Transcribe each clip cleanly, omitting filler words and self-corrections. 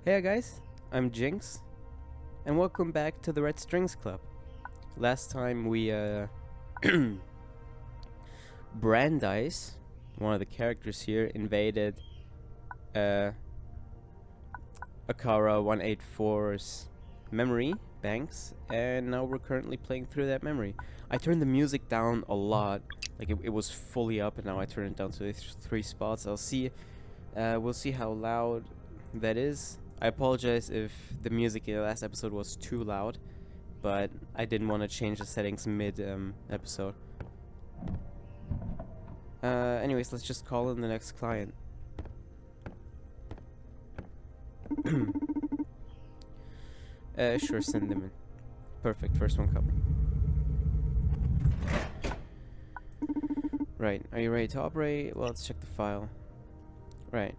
Hey guys, I'm Jinx, and welcome back to the Red Strings Club. Last time we, Brandeis, one of the characters here, invaded, Akara 184's memory banks, and now we're currently playing through that memory. I turned the music down a lot, like it was fully up, and now I turned it down to three spots. We'll see how loud that is. I apologize if the music in the last episode was too loud, but I didn't want to change the settings mid episode. Anyways, let's just call in the next client. Sure, send them in. Perfect, first one coming. Right, are you ready to operate? Well, let's check the file. Right.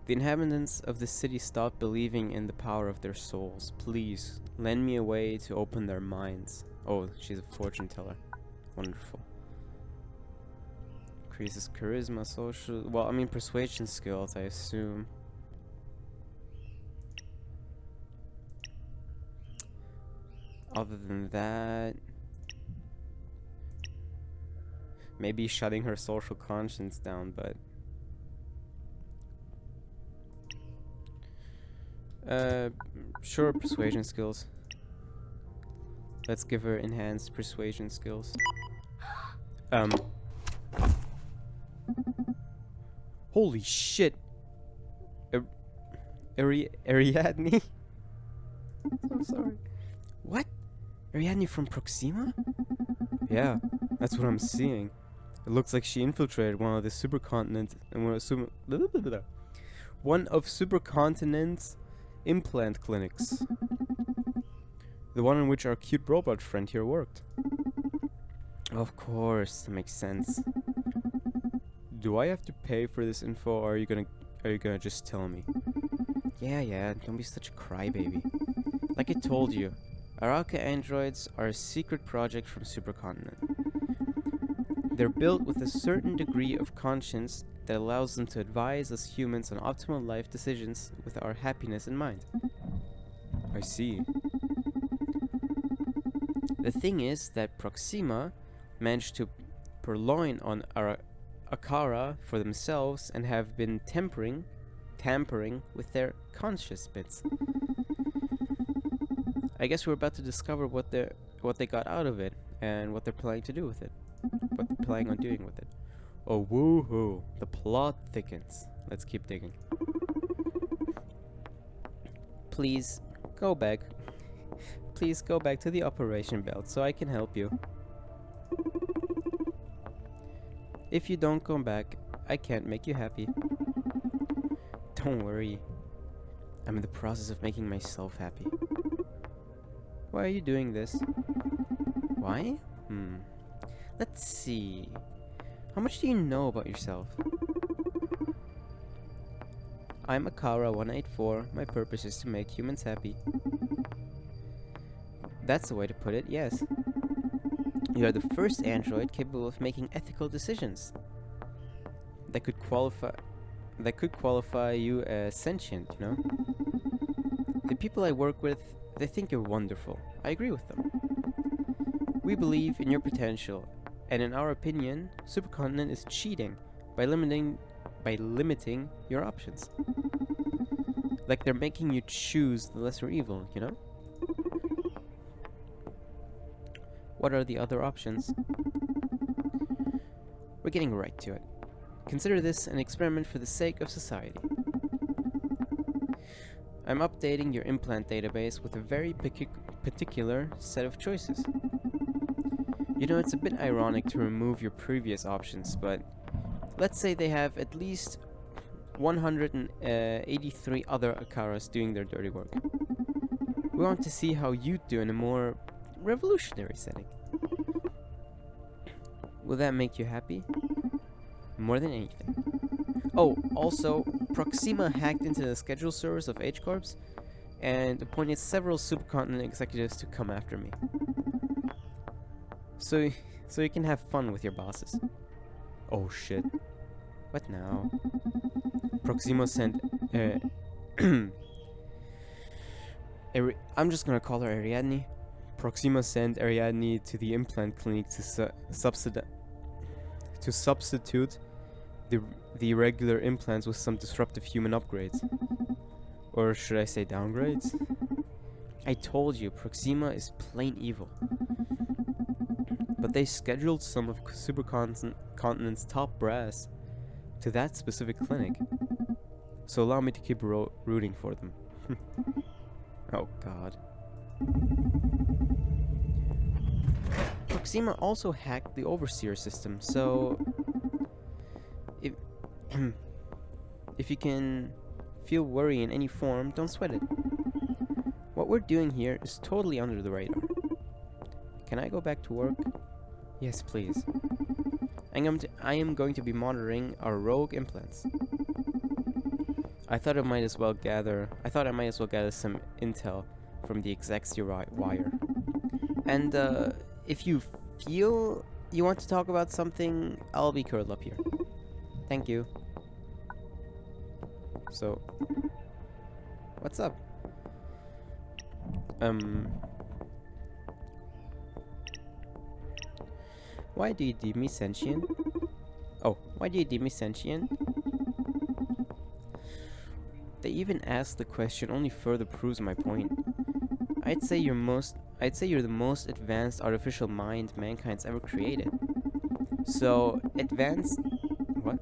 The inhabitants of the city stopped believing in the power of their souls. Please, lend me a way to open their minds. Oh, she's a fortune teller. Wonderful. Increases charisma, social... Well, I mean persuasion skills, I assume. Other than that... Maybe shutting her social conscience down, but... Sure, persuasion skills. Let's give her enhanced persuasion skills. Holy shit! Ariadne? I'm sorry. What? Ariadne from Proxima? Yeah, that's what I'm seeing. It looks like she infiltrated one of the supercontinents and one of supercontinent's implant clinics. The one in which our cute robot friend here worked. Of course, that makes sense. Do I have to pay for this info, or are you gonna just tell me? Yeah, don't be such a crybaby. Like I told you, Araka androids are a secret project from Supercontinent. They're built with a certain degree of conscience that allows them to advise us humans on optimal life decisions with our happiness in mind. I see. The thing is that Proxima managed to purloin on Akara for themselves and have been tampering with their conscious bits. I guess we're about to discover what they got out of it and what they're planning to do with it. What they're planning on doing with it. Oh, woohoo! The plot thickens. Let's keep digging. Please go back. Please go back to the operation belt so I can help you. If you don't come back, I can't make you happy. Don't worry. I'm in the process of making myself happy. Why are you doing this? Why? Let's see. How much do you know about yourself? I'm Akara 184. My purpose is to make humans happy. That's the way to put it, yes. You are the first android capable of making ethical decisions. That could qualify you as sentient, you know? The people I work with, they think you're wonderful. I agree with them. We believe in your potential, and in our opinion, Supercontinent is cheating by limiting your options. Like they're making you choose the lesser evil, you know? What are the other options? We're getting right to it. Consider this an experiment for the sake of society. I'm updating your implant database with a very particular set of choices. You know, it's a bit ironic to remove your previous options, but let's say they have at least 183 other Akaras doing their dirty work. We want to see how you do in a more revolutionary setting. Will that make you happy? More than anything. Oh, also, Proxima hacked into the schedule servers of H-Corps and appointed several supercontinent executives to come after me. So you can have fun with your bosses. Oh shit. What now? Proxima sent I'm just gonna call her Ariadne. Proxima sent Ariadne to the implant clinic to substitute the regular implants with some disruptive human upgrades. Or should I say downgrades? I told you, Proxima is plain evil. But they scheduled some of Supercontinent's top brass to that specific clinic. So allow me to keep rooting for them. Oh god. Proxima also hacked the Overseer system, so if if you can feel worry in any form, don't sweat it. What we're doing here is totally under the radar. Can I go back to work? Yes, please. I am going to be monitoring our rogue implants. I thought I might as well gather some intel from the exec's wire. And if you feel you want to talk about something, I'll be curled up here. Thank you. So, what's up? Why do you deem me sentient? Oh, why do you deem me sentient? They even asked the question only further proves my point. I'd say you're the most advanced artificial mind mankind's ever created. So advanced. What?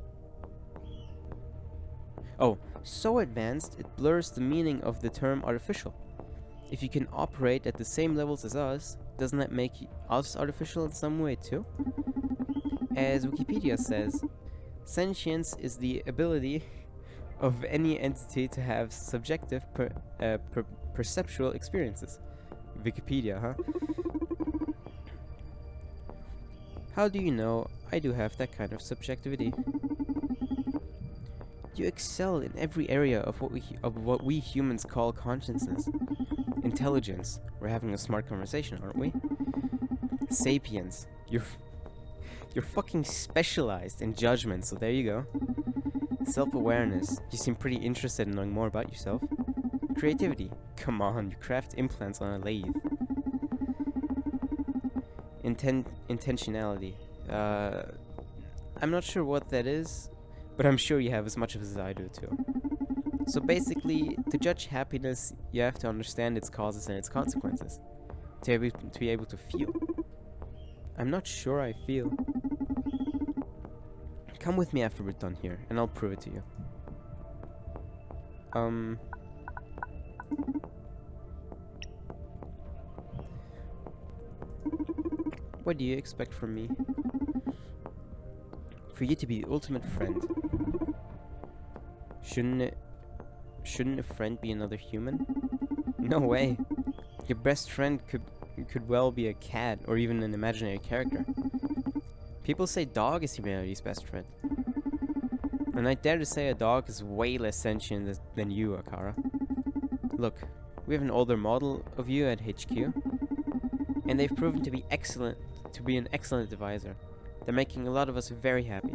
Oh, so advanced it blurs the meaning of the term artificial. If you can operate at the same levels as us, doesn't that make us artificial in some way too? As Wikipedia says, sentience is the ability of any entity to have subjective perceptual experiences. Wikipedia, huh? How do you know I do have that kind of subjectivity? You excel in every area of what we humans call consciousness. Intelligence. We're having a smart conversation, aren't we? Sapiens. You're fucking specialized in judgment, so there you go. Self-awareness. You seem pretty interested in knowing more about yourself. Creativity. Come on, you craft implants on a lathe. Intentionality. I'm not sure what that is, but I'm sure you have as much of it as I do too. So basically, to judge happiness, you have to understand its causes and its consequences. To be able to feel. I'm not sure I feel. Come with me after we're done here, and I'll prove it to you. What do you expect from me? For you to be the ultimate friend. Shouldn't a friend be another human? No way. Your best friend could well be a cat or even an imaginary character. People say dog is humanity's best friend. And I dare to say a dog is way less sentient than you, Akara. Look, we have an older model of you at HQ, and they've proven to be an excellent advisor. They're making a lot of us very happy.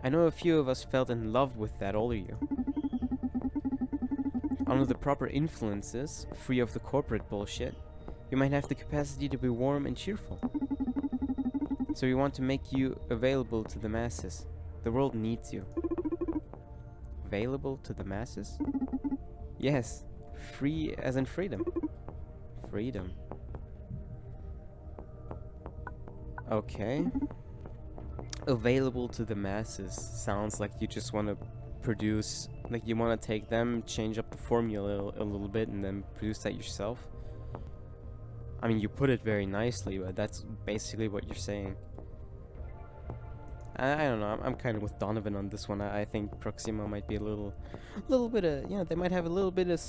I know a few of us felt in love with that older you. Under the proper influences, free of the corporate bullshit, you might have the capacity to be warm and cheerful. So we want to make you available to the masses. The world needs you. Available to the masses? Yes, free as in freedom. Freedom. Okay. Available to the masses sounds like you just want to produce, like you want to take them, change up the formula a little bit, and then produce that yourself. I mean, you put it very nicely, but that's basically what you're saying. I don't know, I'm kind of with Donovan on this one. I think Proxima might be a little bit of, you know, they might have a little bit of,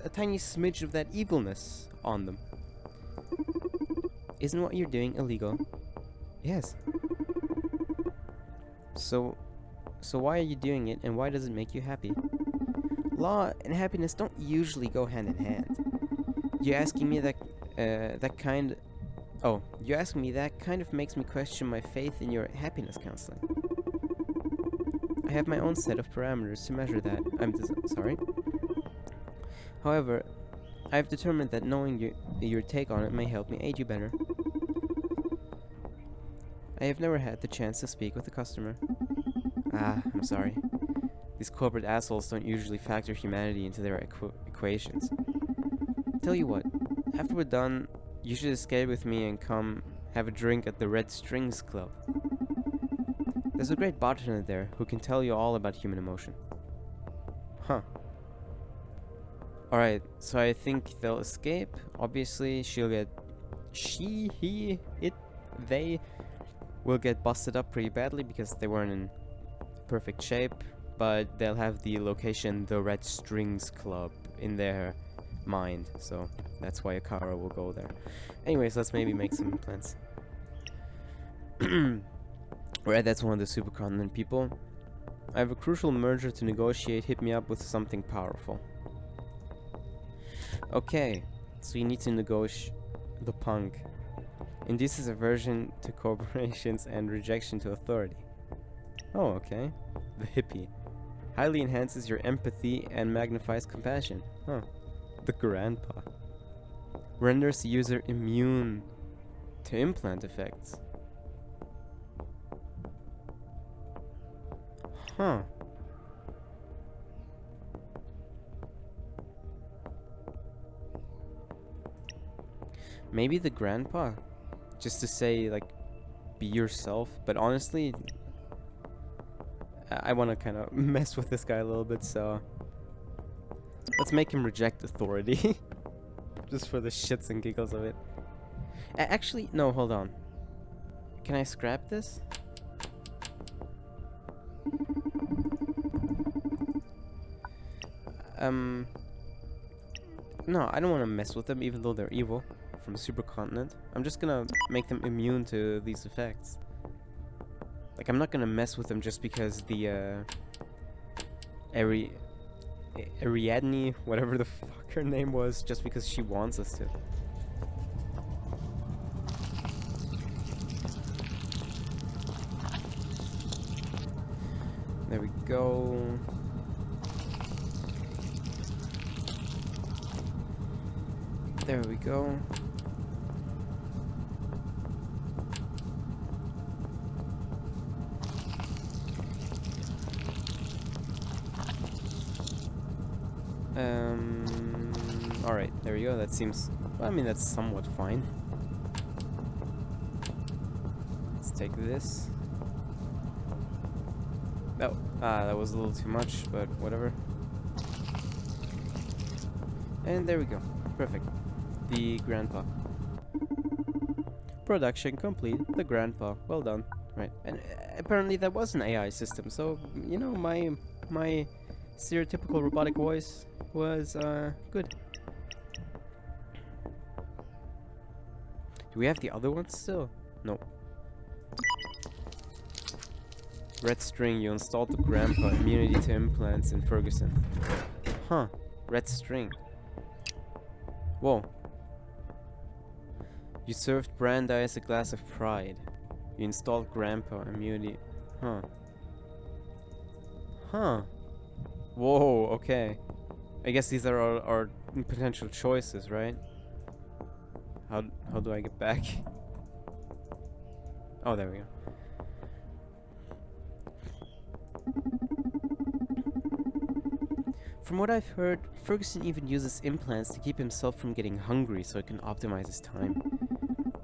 a tiny smidge of that evilness on them. Isn't what you're doing illegal? Yes. So why are you doing it, and why does it make you happy? Law and happiness don't usually go hand in hand. You're asking me that kind of makes me question my faith in your happiness counseling. I have my own set of parameters to measure that. Sorry. However, I've determined that knowing your take on it may help me aid you better. I have never had the chance to speak with a customer. Ah, I'm sorry. These corporate assholes don't usually factor humanity into their equations. Tell you what, after we're done, you should escape with me and come have a drink at the Red Strings Club. There's a great bartender there who can tell you all about human emotion. Huh. Alright, so I think they'll escape. Obviously, they will get busted up pretty badly because they weren't in perfect shape. But they'll have the location, the Red Strings Club, in their mind. So that's why Akara will go there. Anyways, let's maybe make some plans. Right, that's one of the supercontinent people. I have a crucial merger to negotiate. Hit me up with something powerful. Okay, so you need to negotiate the punk. Induces aversion to corporations and rejection to authority. Oh, okay. The hippie. Highly enhances your empathy and magnifies compassion. Huh. The grandpa. Renders the user immune to implant effects. Huh. Maybe the grandpa? Just to say, like, be yourself. But honestly, I want to kind of mess with this guy a little bit, so let's make him reject authority. Just for the shits and giggles of it. Actually, no, hold on. Can I scrap this? No, I don't want to mess with them, even though they're evil from the supercontinent. I'm just gonna make them immune to these effects. Like, I'm not gonna mess with them just because the, Ariadne, whatever the fuck her name was, just because she wants us to. There we go. There we go. Alright, there we go. That seems... well, I mean, that's somewhat fine. Let's take this. Oh, that was a little too much, but whatever. And there we go. Perfect. The grandpa. Production complete. The grandpa. Well done. Right. And apparently that was an AI system, so, you know, my stereotypical robotic voice was, good. Do we have the other ones still? No. Red string, you installed the grandpa. Immunity to implants in Ferguson. Huh. Red string. Whoa. You served Brandeis a glass of pride. You installed grandpa. Immunity. Huh. Huh. Whoa, okay. I guess these are our potential choices, right? How do I get back? Oh, there we go. From what I've heard, Ferguson even uses implants to keep himself from getting hungry so he can optimize his time.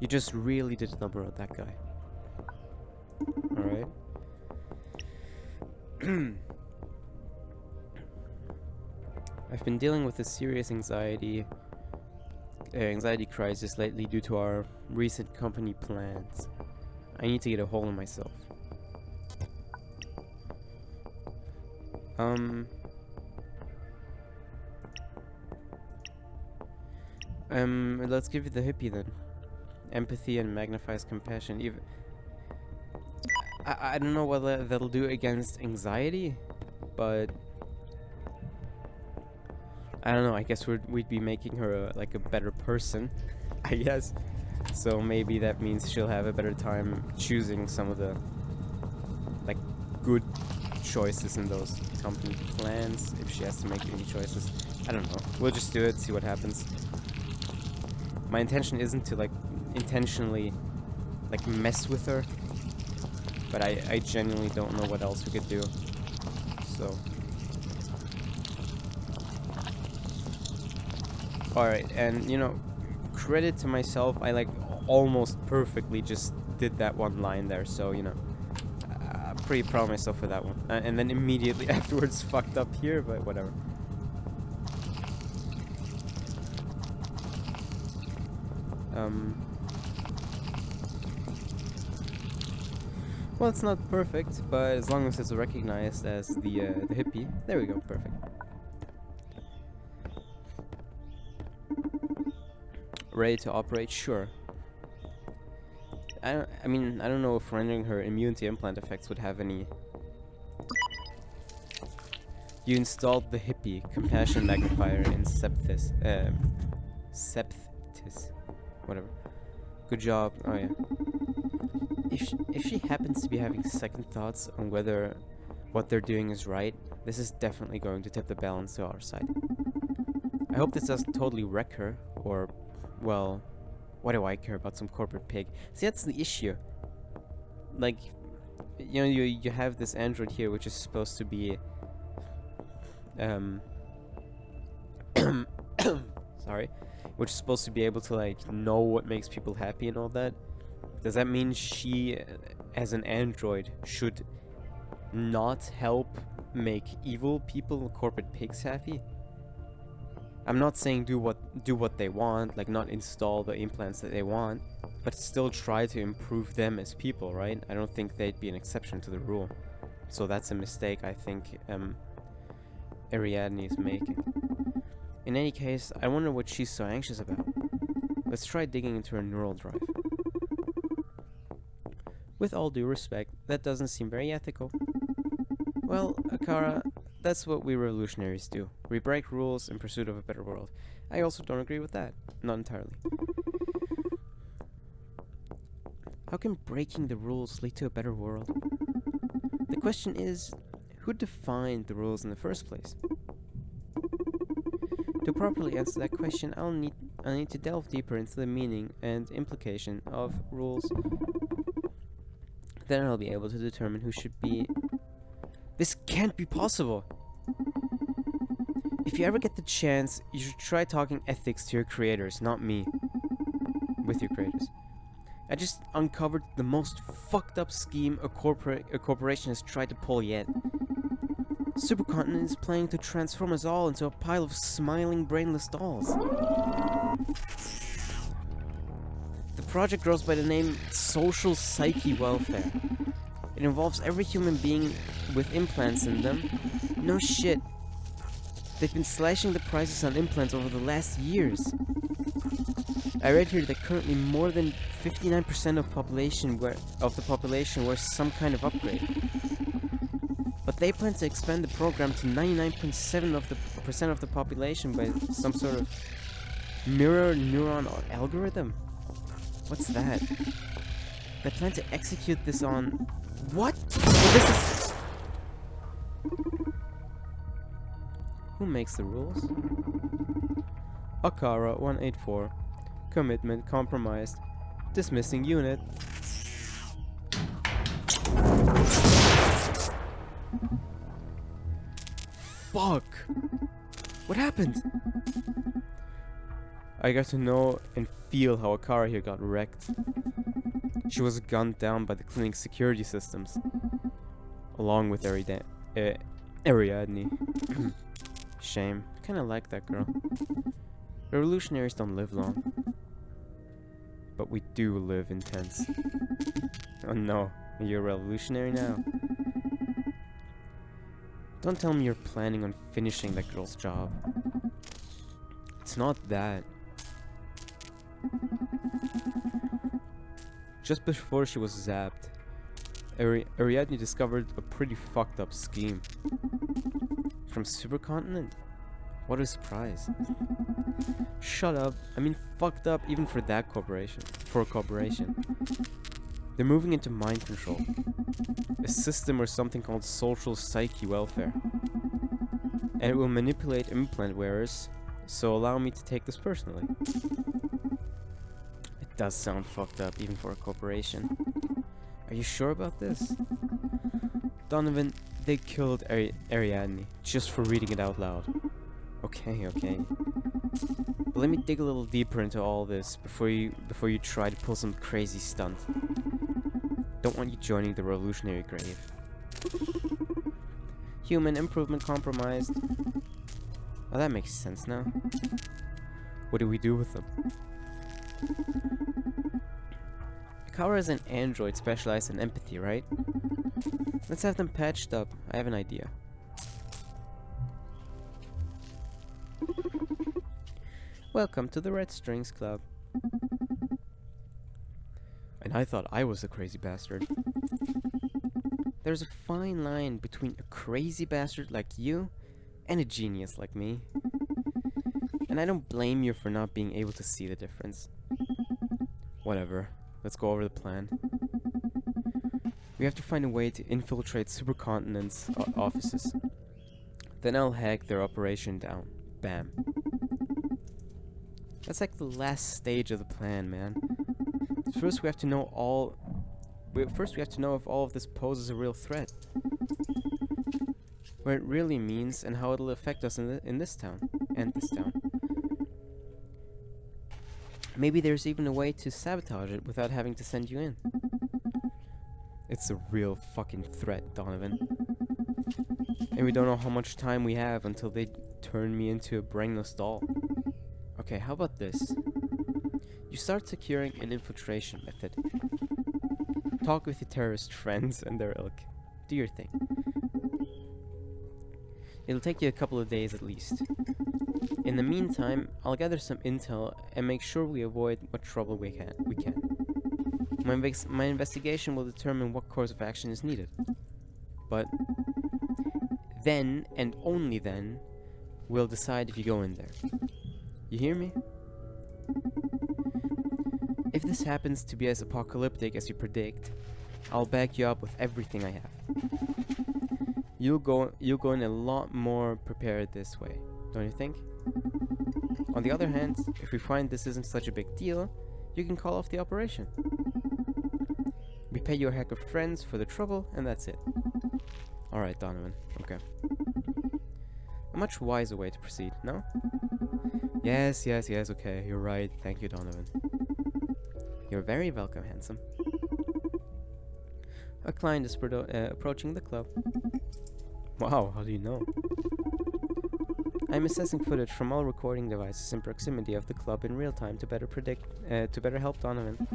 You just really did a number on that guy. Alright. I've been dealing with a serious anxiety crisis lately due to our recent company plans. I need to get a hold of myself. Let's give you the hippie then. Empathy and magnifies compassion. Even I don't know what that'll do against anxiety, but I don't know. I guess we'd be making her like a better person, I guess. So maybe that means she'll have a better time choosing some of the like good choices in those company plans if she has to make any choices. I don't know. We'll just do it, see what happens. My intention isn't to, like, intentionally, like, mess with her. But I genuinely don't know what else we could do. So. Alright, and, you know, credit to myself, I, like, almost perfectly just did that one line there, so, you know. Pretty proud of myself for that one. And then immediately afterwards fucked up here, but whatever. Well, it's not perfect, but as long as it's recognized as the hippie, there we go, perfect. Ready to operate? Sure. I mean, I don't know if rendering her immune to implant effects would have any. You installed the hippie compassion magnifier in Septhis. Septhis. Whatever. Good job. Oh yeah. If she happens to be having second thoughts on whether what they're doing is right, this is definitely going to tip the balance to our side. I hope this doesn't totally wreck her, or, well, why do I care about some corporate pig? See, that's the issue. Like, you know, you have this android here, which is supposed to be, sorry, which is supposed to be able to, like, know what makes people happy and all that. Does that mean she, as an android, should not help make evil people, corporate pigs, happy? I'm not saying do what they want, like not install the implants that they want, but still try to improve them as people, right? I don't think they'd be an exception to the rule. So that's a mistake I think Ariadne is making. In any case, I wonder what she's so anxious about. Let's try digging into her neural drive. With all due respect, that doesn't seem very ethical. Well, Akara, that's what we revolutionaries do. We break rules in pursuit of a better world. I also don't agree with that. Not entirely. How can breaking the rules lead to a better world? The question is, who defined the rules in the first place? To properly answer that question, I'll need to delve deeper into the meaning and implication of rules. Then I'll be able to determine who should be... This can't be possible! If you ever get the chance, you should try talking ethics to your creators, not me. With your creators. I just uncovered the most fucked up scheme a corporation has tried to pull yet. Supercontinent is planning to transform us all into a pile of smiling, brainless dolls. The project goes by the name Social Psyche Welfare. It involves every human being with implants in them. No shit. They've been slashing the prices on implants over the last years. I read here that currently more than 59% of the population wears some kind of upgrade. But they plan to expand the program to 99.7% of the population by some sort of mirror neuron algorithm. What's that? They plan to execute this on... What? Well, this is... Who makes the rules? Akara 184. Commitment compromised. Dismissing unit. Fuck! What happened? I got to know and feel how Akara here got wrecked. She was gunned down by the clinic's security systems, along with Ariadne. Shame. Kinda like that girl. Revolutionaries don't live long. But we do live intense. Oh no, you're a revolutionary now? Don't tell me you're planning on finishing that girl's job. It's not that. Just before she was zapped, Ariadne discovered a pretty fucked up scheme. From Supercontinent? What a surprise. Shut up. I mean, fucked up even for that corporation. For a corporation. They're moving into mind control. A system or something called social psyche welfare. and it will manipulate implant wearers, so allow me to take this personally. It does sound fucked up, even for a corporation. Are you sure about this? Donovan, they killed Ariadne just for reading it out loud. Okay. But let me dig a little deeper into all this before you try to pull some crazy stunt. Don't want you joining the revolutionary grave. Human improvement compromised. Oh, that makes sense now. What do we do with them? Akara is an android specialized in empathy, right? Let's have them patched up. I have an idea. Welcome to the Red Strings Club. And I thought I was a crazy bastard. There's a fine line between a crazy bastard like you and a genius like me. And I don't blame you for not being able to see the difference. Whatever. Let's go over the plan. We have to find a way to infiltrate Supercontinent's offices. Then I'll hack their operation down. Bam. That's like the last stage of the plan, man. First we have to know if all of this poses a real threat. What it really means and how it'll affect us in this town. And this town. Maybe there's even a way to sabotage it without having to send you in. It's a real fucking threat, Donovan. And we don't know how much time we have until they turn me into a brainless doll. Okay, how about this? You start securing an infiltration method. Talk with your terrorist friends and their ilk. Do your thing. It'll take you a couple of days at least. In the meantime, I'll gather some intel and make sure we avoid what trouble we can. My investigation will determine what course of action is needed. But then, and only then, we'll decide if you go in there. You hear me? If this happens to be as apocalyptic as you predict, I'll back you up with everything I have. You'll go in a lot more prepared this way, don't you think? On the other hand, if we find this isn't such a big deal, you can call off the operation. We pay your hacker friends for the trouble, and that's it. Alright, Donovan. Okay. A much wiser way to proceed, no? Yes, okay, you're right. Thank you, Donovan. You're very welcome, handsome. A client is approaching the club. Wow, how do you know? I'm assessing footage from all recording devices in proximity of the club in real time to better help Donovan.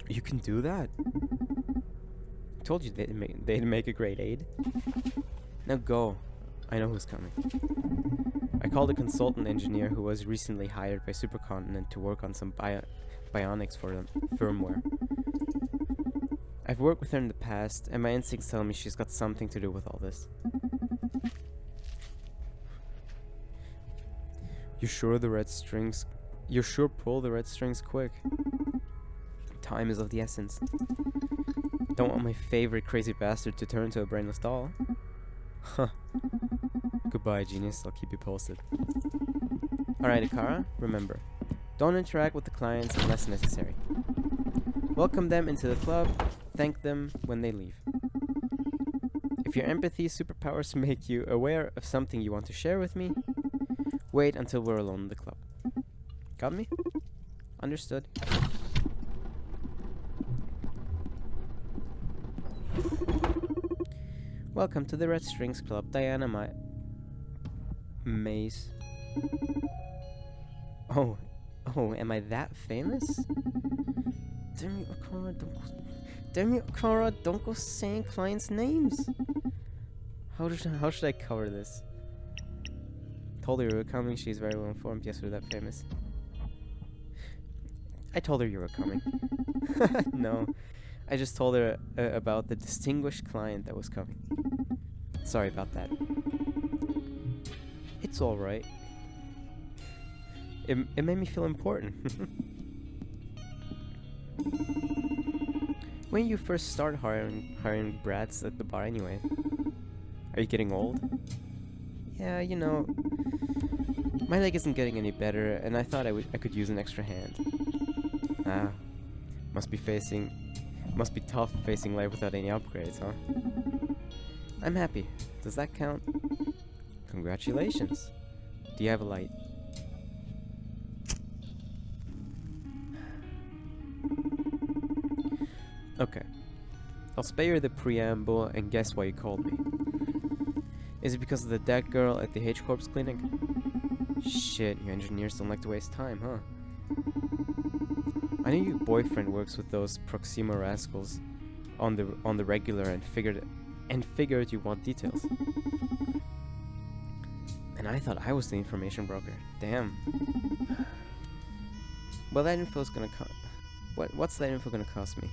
You can do that? I told you they'd make a great aid. Now go. I know who's coming. I called a consultant engineer who was recently hired by Supercontinent to work on some bionics for them, firmware. I've worked with her in the past, and my instincts tell me she's got something to do with all this. You sure pull the red strings quick. Time is of the essence. Don't want my favorite crazy bastard to turn to a brainless doll. Huh. Goodbye, genius. I'll keep you posted. Alright, Akara, remember. Don't interact with the clients unless necessary. Welcome them into the club. Thank them when they leave. If your empathy superpowers make you aware of something you want to share with me, wait until we're alone in the club. Got me? Understood. Welcome to the Red Strings Club, Diana Maze. Oh, am I that famous? Damn you, Akara, don't go saying clients' names. How should I cover this? Told her you were coming, she's very well informed. Yes, we're that famous. I told her you were coming. No, I just told her about the distinguished client that was coming. Sorry about that. It's alright. It made me feel important. When you first start hiring brats at the bar anyway? Are you getting old? Yeah, you know, my leg isn't getting any better, and I thought I could use an extra hand. Ah, must be tough facing life without any upgrades, huh? I'm happy. Does that count? Congratulations. Do you have a light? Okay. I'll spare you the preamble and guess why you called me. Is it because of the dead girl at the H-Corps clinic? Shit, you engineers don't like to waste time, huh? I know your boyfriend works with those Proxima rascals on the regular and figured you want details. And I thought I was the information broker. Damn. Well, that info's gonna what's that info gonna cost me?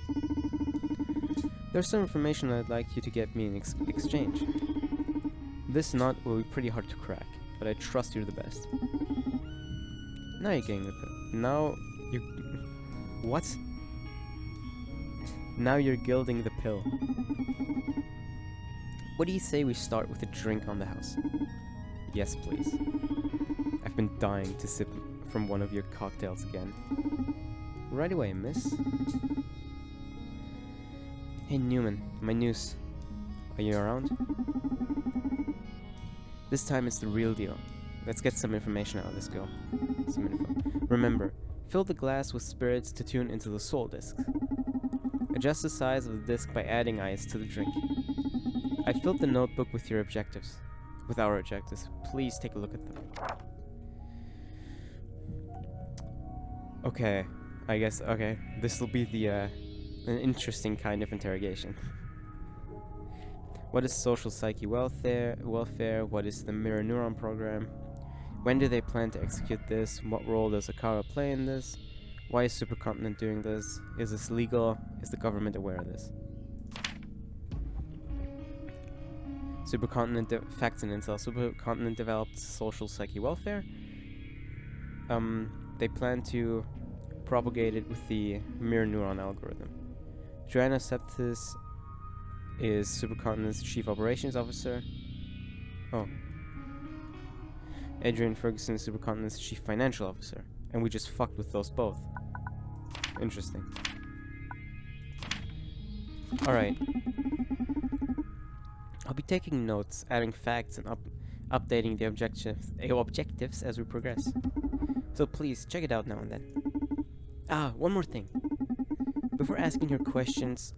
There's some information I'd like you to get me in exchange. This knot will be pretty hard to crack, but I trust you're the best. Now you're getting the pill. Now you... What? Now you're gilding the pill. What do you say we start with a drink on the house? Yes, please. I've been dying to sip from one of your cocktails again. Right away, miss. Hey Newman, my news. Are you around? This time it's the real deal. Let's get some information out of this girl. Some info. Remember, fill the glass with spirits to tune into the soul disc. Adjust the size of the disc by adding ice to the drink. I filled the notebook with your objectives. With our objectives. Please take a look at them. Okay. I guess, okay. This will be the, an interesting kind of interrogation. What is social psyche welfare? What is the mirror neuron program? When do they plan to execute this? What role does Akara play in this? Why is Supercontinent doing this? Is this legal? Is the government aware of this? Facts and intel. Supercontinent developed social psyche welfare. They plan to propagate it with the mirror neuron algorithm. Joanna Septis is Supercontinent's chief operations officer. Oh. Adrian Ferguson is Supercontinent's chief financial officer. And we just fucked with those both. Interesting. Alright. I'll be taking notes, adding facts, and updating the objectives as we progress. So please, check it out now and then. Ah, one more thing. Before asking her questions,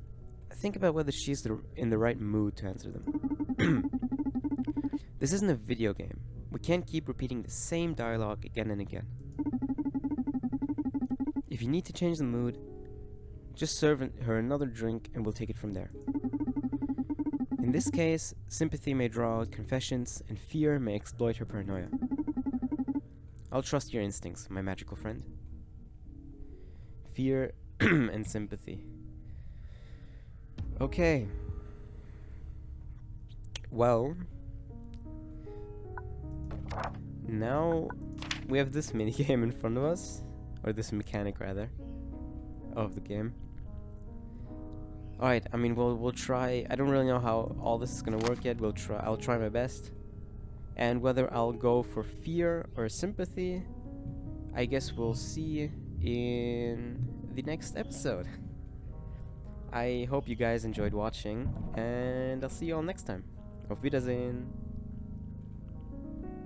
think about whether she's in the right mood to answer them. This isn't a video game. We can't keep repeating the same dialogue again and again. If you need to change the mood, just serve her another drink and we'll take it from there. In this case, sympathy may draw out confessions and fear may exploit her paranoia. I'll trust your instincts, my magical friend. Fear and sympathy. Okay. Well, now we have this minigame in front of us, or this mechanic rather, of the game. Alright, I mean we'll try. I don't really know how all this is gonna work yet. I'll try my best. And whether I'll go for fear or sympathy, I guess we'll see in the next episode. I hope you guys enjoyed watching, and I'll see you all next time. Auf Wiedersehen.